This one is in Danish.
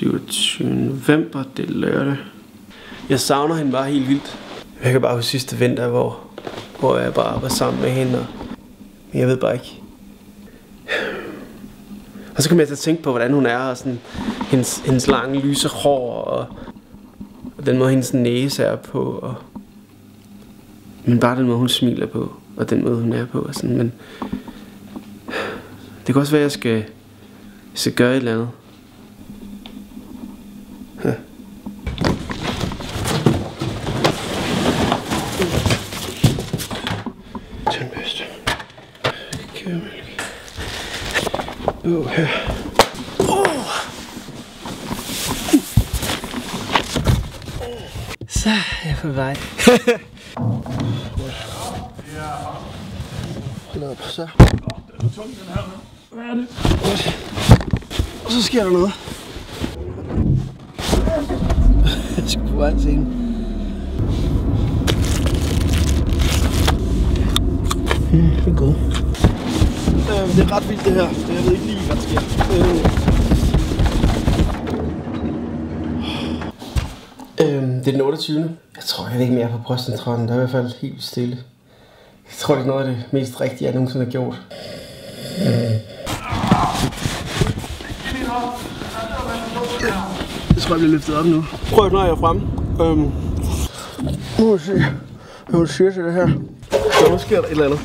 27. november, det er lørdag. Jeg savner hende bare helt vildt. Jeg kan bare huske sidste vinter, hvor jeg bare var sammen med hende, og jeg ved bare ikke. Og så kom jeg til at tænke på, hvordan hun er, og sådan hendes lange lyse hår, og den måde hendes næse er på, men bare den måde hun smiler på, og den måde hun er på, og sådan, men det kan også være, at jeg skal gøre et eller andet. Tandbørste. Kærmælk. Her. Så er jeg på vej. Hold op, så. Den er tung, den her. Hvad er det? Og så sker der noget. Jeg skal på vej til hende. Det er godt. Det er ret vildt det her. Jeg ved ikke lige, hvad der sker. Det er den 28. Jeg tror, jeg ved ikke mere på brystcentralen. Der er i hvert fald helt stille. Jeg tror, det er noget af det mest rigtige, jeg nogensinde har gjort. Det tror jeg bliver løftet op nu. Prøv når jeg er fremme. Nu må vi se, hvad hun siger til det her. Så nu sker der et eller andet.